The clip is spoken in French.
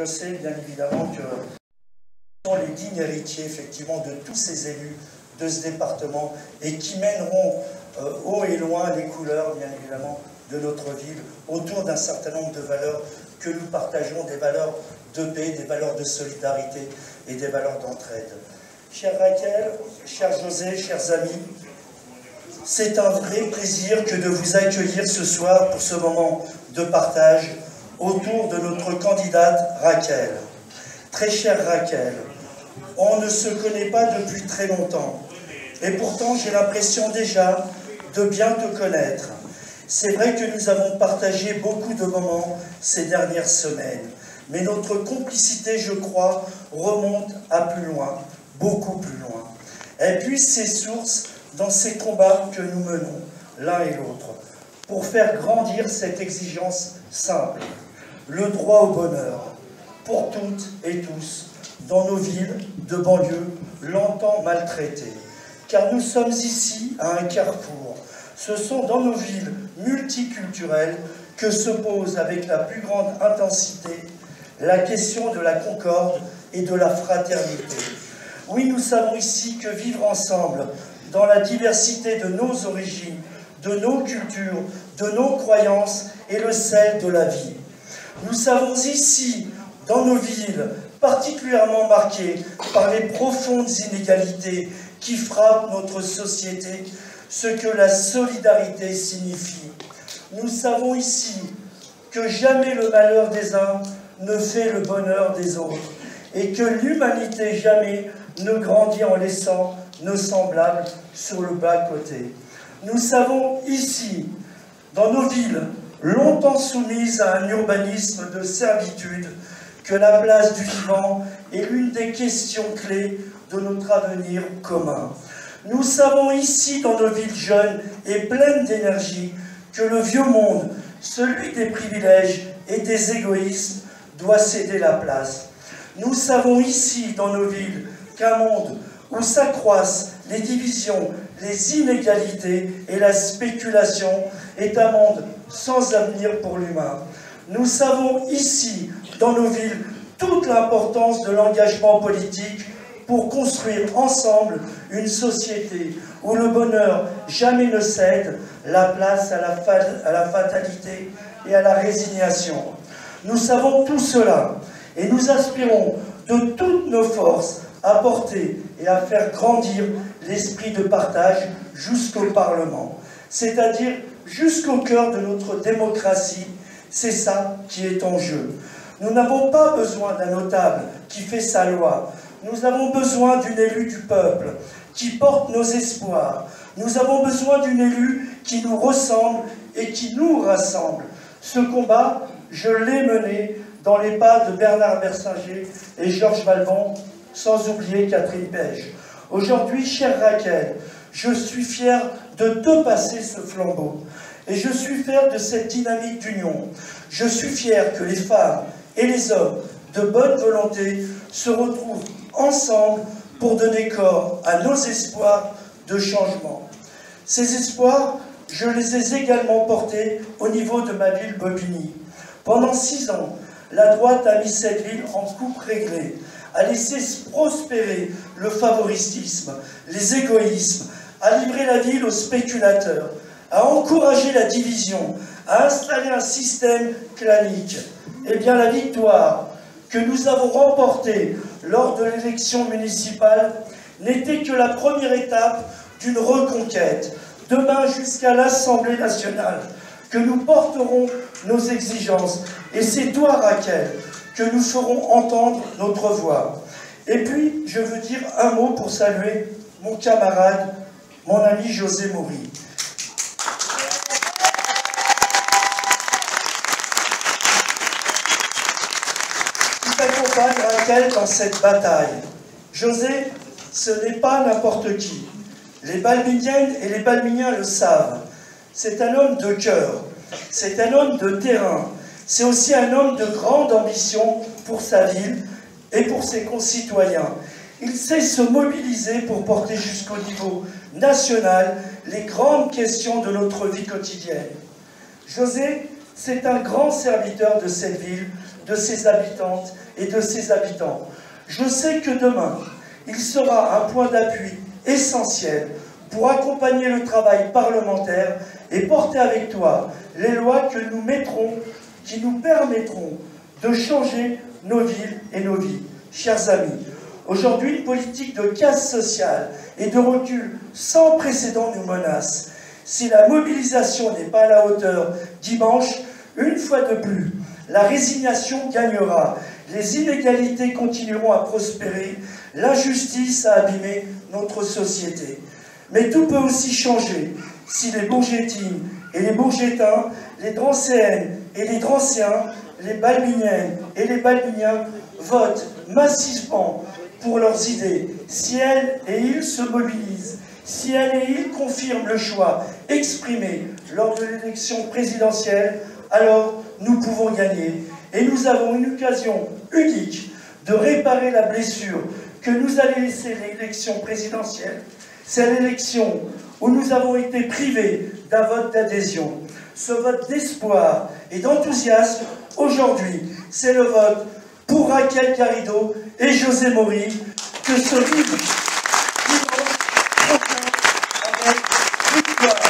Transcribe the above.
je sais bien évidemment que sont les dignes héritiers effectivement de tous ces élus de ce département et qui mèneront haut et loin les couleurs bien évidemment de notre ville autour d'un certain nombre de valeurs que nous partageons, des valeurs de paix, des valeurs de solidarité et des valeurs d'entraide. Chère Raquel, cher José, chers amis, c'est un vrai plaisir que de vous accueillir ce soir pour ce moment de partage autour de notre candidate Raquel. Très chère Raquel, on ne se connaît pas depuis très longtemps et pourtant j'ai l'impression déjà de bien te connaître. C'est vrai que nous avons partagé beaucoup de moments ces dernières semaines, mais notre complicité, je crois, remonte à plus loin, beaucoup plus loin. Elle puise ses sources dans ces combats que nous menons, l'un et l'autre, pour faire grandir cette exigence simple, le droit au bonheur, pour toutes et tous, dans nos villes de banlieue longtemps maltraitées. Car nous sommes ici à un carrefour. Ce sont dans nos villes multiculturelles que se pose avec la plus grande intensité la question de la concorde et de la fraternité. Oui, nous savons ici que vivre ensemble, dans la diversité de nos origines, de nos cultures, de nos croyances, est le sel de la vie. Nous savons ici, dans nos villes, particulièrement marquées par les profondes inégalités qui frappent notre société, ce que la solidarité signifie. Nous savons ici que jamais le malheur des uns ne fait le bonheur des autres et que l'humanité jamais ne grandit en laissant nos semblables sur le bas-côté. Nous savons ici, dans nos villes, longtemps soumises à un urbanisme de servitude, que la place du vivant est l'une des questions clés de notre avenir commun. Nous savons ici, dans nos villes jeunes et pleines d'énergie, que le vieux monde, celui des privilèges et des égoïsmes, doit céder la place. Nous savons ici, dans nos villes, qu'un monde où s'accroissent les divisions, les inégalités et la spéculation est un monde sans avenir pour l'humain. Nous savons ici, dans nos villes, toute l'importance de l'engagement politique pour construire ensemble une société où le bonheur jamais ne cède la place à la fatalité et à la résignation. Nous savons tout cela et nous aspirons de toutes nos forces à porter et à faire grandir l'esprit de partage jusqu'au Parlement, c'est-à-dire jusqu'au cœur de notre démocratie. C'est ça qui est en jeu. Nous n'avons pas besoin d'un notable qui fait sa loi. Nous avons besoin d'une élue du peuple qui porte nos espoirs. Nous avons besoin d'une élue qui nous ressemble et qui nous rassemble. Ce combat, je l'ai mené dans les pas de Bernard Bersinger et Georges Valbon, sans oublier Catherine Page. Aujourd'hui, chère Raquel, je suis fier de te passer ce flambeau. Et je suis fier de cette dynamique d'union. Je suis fier que les femmes et les hommes de bonne volonté se retrouvent ensemble pour donner corps à nos espoirs de changement. Ces espoirs, je les ai également portés au niveau de ma ville Bobigny. Pendant 6 ans, la droite a mis cette ville en coupe réglée, a laissé prospérer le favoritisme, les égoïsmes, a livré la ville aux spéculateurs, a encouragé la division, a installé un système clanique. Eh bien, la victoire que nous avons remportée lors de l'élection municipale n'était que la première étape d'une reconquête. Demain, jusqu'à l'Assemblée nationale, que nous porterons nos exigences. Et c'est toi, Raquel, que nous ferons entendre notre voix. Et puis, je veux dire un mot pour saluer mon camarade, mon ami José Maury. Qui t'accompagne, Raquel, dans cette bataille. José, ce n'est pas n'importe qui. Les Balbiniennes et les Balbiniens le savent. C'est un homme de cœur, c'est un homme de terrain, c'est aussi un homme de grande ambition pour sa ville et pour ses concitoyens. Il sait se mobiliser pour porter jusqu'au niveau national les grandes questions de notre vie quotidienne. José, c'est un grand serviteur de cette ville de ses habitantes et de ses habitants. Je sais que demain, il sera un point d'appui essentiel pour accompagner le travail parlementaire et porter avec toi les lois que nous mettrons, qui nous permettront de changer nos villes et nos vies. Chers amis, aujourd'hui, une politique de casse sociale et de recul sans précédent nous menace. Si la mobilisation n'est pas à la hauteur dimanche, une fois de plus, la résignation gagnera. Les inégalités continueront à prospérer. L'injustice a abîmé notre société. Mais tout peut aussi changer si les Bourgettines et les Bourgettins, les Drancéennes et les Drancéens, les Balbiniennes et les Balbiniens votent massivement pour leurs idées, si elles et ils se mobilisent, si elles et ils confirment le choix exprimé lors de l'élection présidentielle, alors nous pouvons gagner. Et nous avons une occasion unique de réparer la blessure que nous a laissée l'élection présidentielle. C'est l'élection où nous avons été privés d'un vote d'adhésion. Ce vote d'espoir et d'enthousiasme, aujourd'hui, c'est le vote pour Raquel Garrido et José Maury, que ce livre dimanche prochain avec victoire.